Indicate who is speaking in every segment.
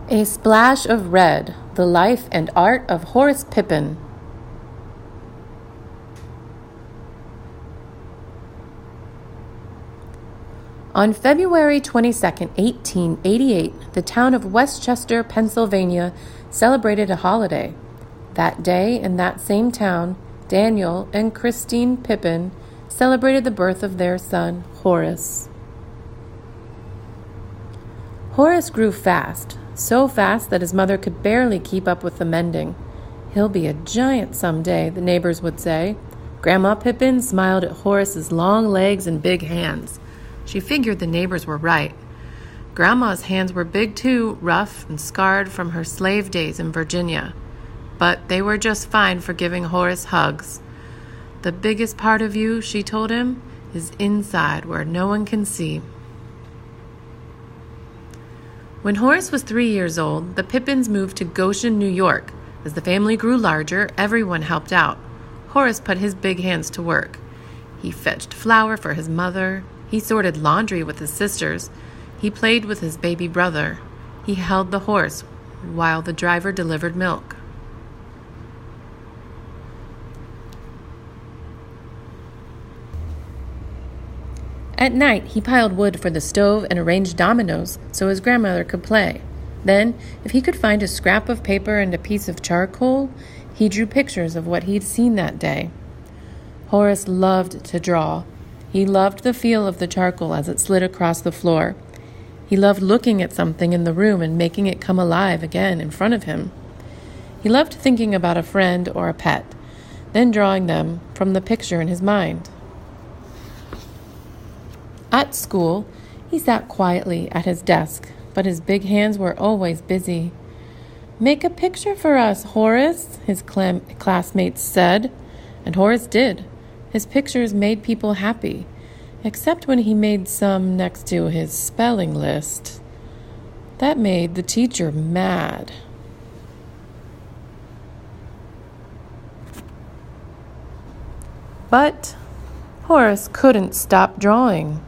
Speaker 1: A Splash of Red, The Life and Art of Horace Pippin. On February 22, 1888, the town of Westchester, Pennsylvania, celebrated a holiday. That day, in that same town, Daniel and Christine Pippin celebrated the birth of their son, Horace. Horace grew fast, so fast that his mother could barely keep up with the mending. "He'll be a giant someday," the neighbors would say. Grandma Pippin smiled at Horace's long legs and big hands. She figured the neighbors were right. Grandma's hands were big too, rough and scarred from her slave days in Virginia. But they were just fine for giving Horace hugs. "The biggest part of you," she told him, "is inside where no one can see." When Horace was 3 years old, the Pippins moved to Goshen, New York. As the family grew larger, everyone helped out. Horace put his big hands to work. He fetched flour for his mother. He sorted laundry with his sisters. He played with his baby brother. He held the horse while the driver delivered milk. At night, he piled wood for the stove and arranged dominoes so his grandmother could play. Then, if he could find a scrap of paper and a piece of charcoal, he drew pictures of what he'd seen that day. Horace loved to draw. He loved the feel of the charcoal as it slid across the floor. He loved looking at something in the room and making it come alive again in front of him. He loved thinking about a friend or a pet, then drawing them from the picture in his mind. At school, he sat quietly at his desk, but his big hands were always busy. "Make a picture for us, Horace," his classmates said, and Horace did. His pictures made people happy, except when he made some next to his spelling list. That made the teacher mad. But Horace couldn't stop drawing.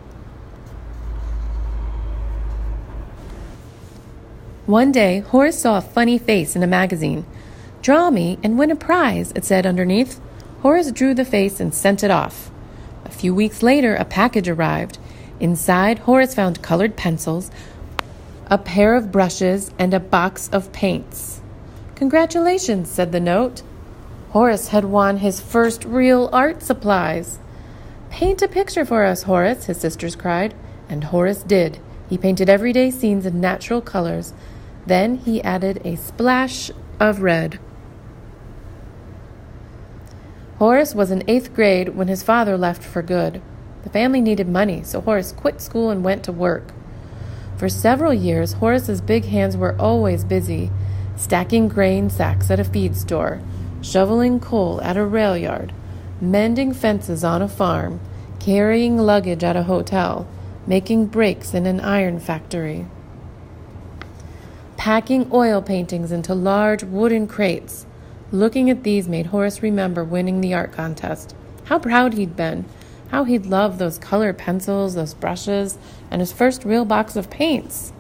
Speaker 1: One day, Horace saw a funny face in a magazine. "Draw me and win a prize," it said underneath. Horace drew the face and sent it off. A few weeks later, a package arrived. Inside, Horace found colored pencils, a pair of brushes, and a box of paints. "Congratulations," said the note. Horace had won his first real art supplies. "Paint a picture for us, Horace," his sisters cried. And Horace did. He painted everyday scenes in natural colors. Then he added a splash of red. Horace was in 8th grade when his father left for good. The family needed money, so Horace quit school and went to work. For several years, Horace's big hands were always busy, stacking grain sacks at a feed store, shoveling coal at a rail yard, mending fences on a farm, carrying luggage at a hotel, making brakes in an iron factory, packing oil paintings into large wooden crates. Looking at these made Horace remember winning the art contest. How proud he'd been. How he'd loved those colored pencils, those brushes, and his first real box of paints.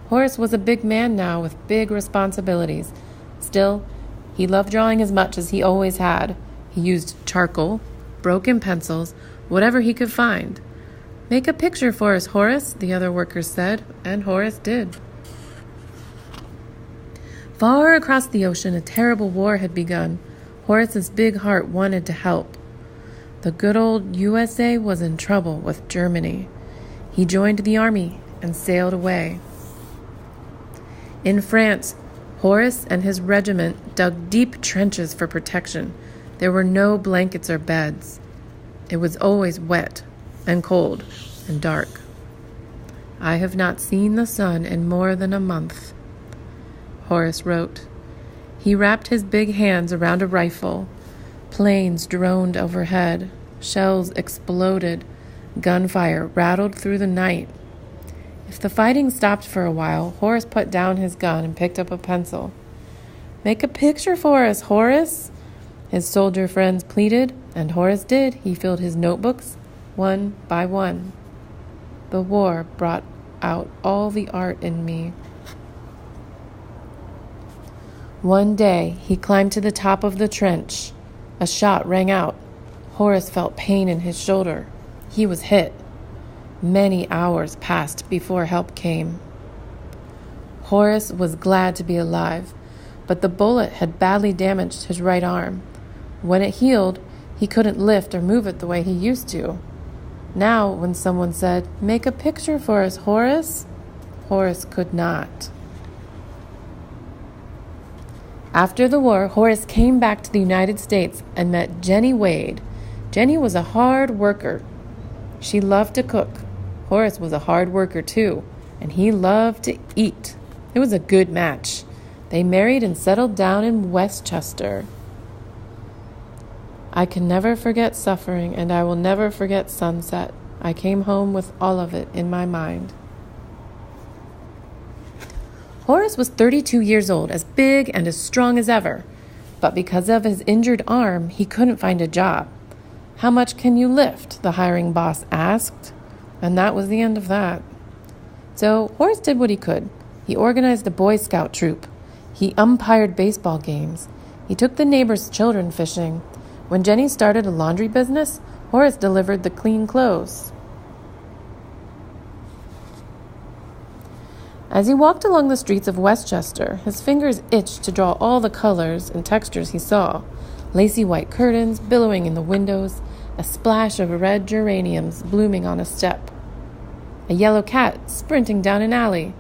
Speaker 1: Horace was a big man now with big responsibilities. Still, he loved drawing as much as he always had. He used charcoal, broken pencils, whatever he could find. "Make a picture for us, Horace," the other workers said, and Horace did. Far across the ocean, a terrible war had begun. Horace's big heart wanted to help. The good old USA was in trouble with Germany. He joined the army and sailed away. In France, Horace and his regiment dug deep trenches for protection. There were no blankets or beds. It was always wet and cold and dark. "I have not seen the sun in more than a month," Horace wrote. He wrapped his big hands around a rifle. Planes droned overhead. Shells exploded. Gunfire rattled through the night. If the fighting stopped for a while, Horace put down his gun and picked up a pencil. "Make a picture for us, Horace," his soldier friends pleaded, and Horace did. He filled his notebooks one by one. "The war brought out all the art in me." One day, he climbed to the top of the trench. A shot rang out. Horace felt pain in his shoulder. He was hit. Many hours passed before help came. Horace was glad to be alive, but the bullet had badly damaged his right arm. When it healed, he couldn't lift or move it the way he used to. Now, when someone said, "Make a picture for us, Horace," Horace could not. After the war, Horace came back to the United States and met Jenny Wade. Jenny was a hard worker. She loved to cook. Horace was a hard worker too, and he loved to eat. It was a good match. They married and settled down in Westchester. I can never forget suffering, and I will never forget sunset. I came home with all of it in my mind. Horace was 32 years old, as big and as strong as ever. But because of his injured arm, he couldn't find a job. "How much can you lift?" the hiring boss asked. And that was the end of that. So Horace did what he could. He organized a Boy Scout troop. He umpired baseball games. He took the neighbors' children fishing. When Jenny started a laundry business, Horace delivered the clean clothes. As he walked along the streets of Westchester, his fingers itched to draw all the colors and textures he saw. Lacy white curtains billowing in the windows, a splash of red geraniums blooming on a step, a yellow cat sprinting down an alley,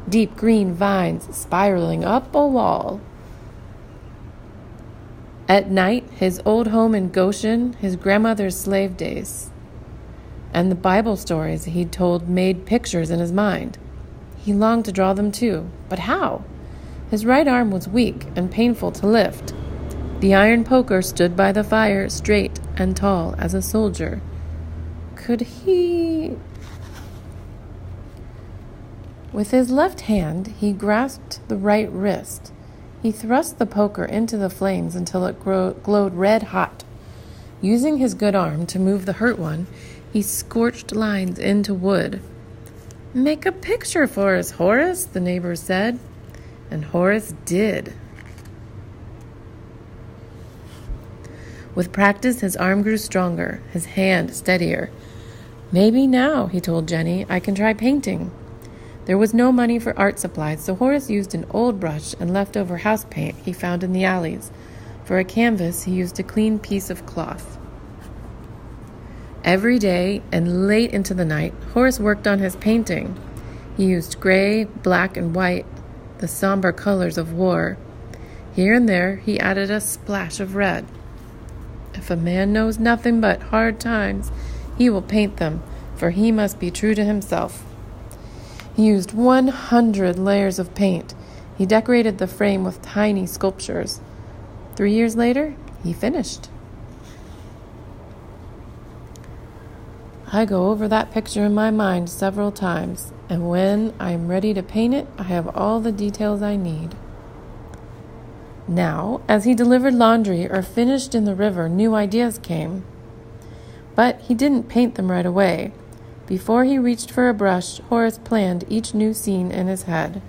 Speaker 1: deep green vines spiraling up a wall. At night, his old home in Goshen, his grandmother's slave days, and the Bible stories he'd told made pictures in his mind. He longed to draw them too, but how? His right arm was weak and painful to lift. The iron poker stood by the fire, straight and tall as a soldier. Could he... With his left hand, he grasped the right wrist. He thrust the poker into the flames until it glowed red hot. Using his good arm to move the hurt one, he scorched lines into wood. "Make a picture for us, Horace," the neighbors said. And Horace did. With practice, his arm grew stronger, his hand steadier. "Maybe now," he told Jenny, "I can try painting." There was no money for art supplies, so Horace used an old brush and leftover house paint he found in the alleys. For a canvas, he used a clean piece of cloth. Every day and late into the night, Horace worked on his painting. He used gray, black, and white, the somber colors of war. Here and there, he added a splash of red. If a man knows nothing but hard times, he will paint them, for he must be true to himself. He used 100 layers of paint. He decorated the frame with tiny sculptures. 3 years later, he finished. I go over that picture in my mind several times, and when I am ready to paint it, I have all the details I need. Now, as he delivered laundry or finished in the river, new ideas came. But he didn't paint them right away. Before he reached for a brush, Horace planned each new scene in his head.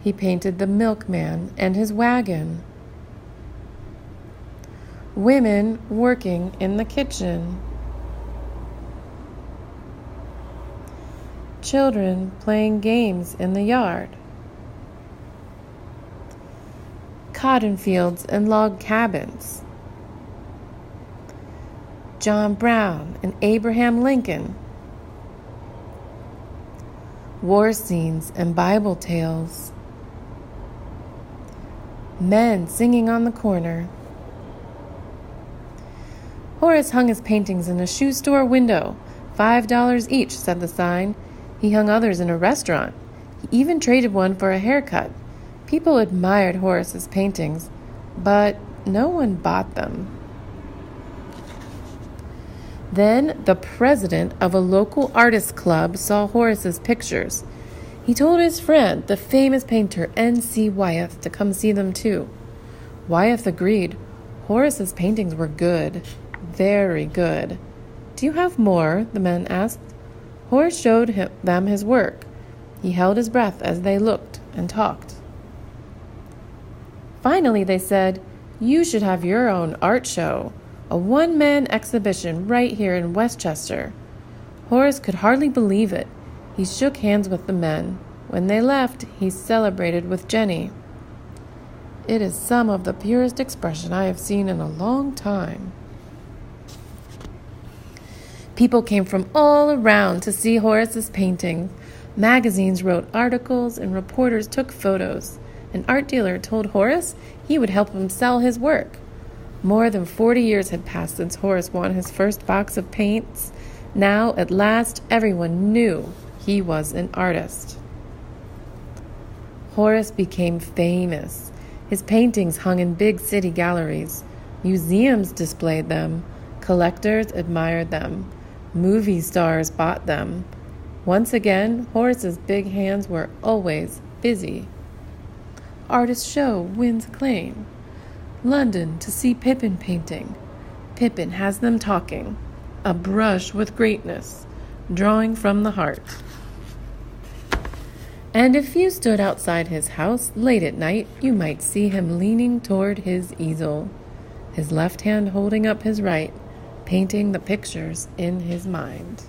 Speaker 1: He painted the milkman and his wagon, women working in the kitchen, children playing games in the yard, cotton fields and log cabins, John Brown and Abraham Lincoln, war scenes and Bible tales, men singing on the corner. Horace hung his paintings in a shoe store window. $5 each, said the sign. He hung others in a restaurant. He even traded one for a haircut. People admired Horace's paintings, but no one bought them. Then the president of a local artists club saw Horace's pictures. He told his friend, the famous painter N.C. Wyeth, to come see them too. Wyeth agreed. Horace's paintings were good, very good. "Do you have more?" the men asked. Horace showed them his work. He held his breath as they looked and talked. Finally, they said, "You should have your own art show, a one-man exhibition right here in Westchester." Horace could hardly believe it. He shook hands with the men. When they left, he celebrated with Jenny. "It is some of the purest expression I have seen in a long time." People came from all around to see Horace's paintings. Magazines wrote articles and reporters took photos. An art dealer told Horace he would help him sell his work. More than 40 years had passed since Horace won his first box of paints. Now, at last, everyone knew he was an artist. Horace became famous. His paintings hung in big city galleries. Museums displayed them. Collectors admired them. Movie stars bought them. Once again, Horace's big hands were always busy. Artist show wins acclaim. London to see Pippin painting. Pippin has them talking. A brush with greatness, drawing from the heart. And if you stood outside his house late at night, you might see him leaning toward his easel, his left hand holding up his right, painting the pictures in his mind.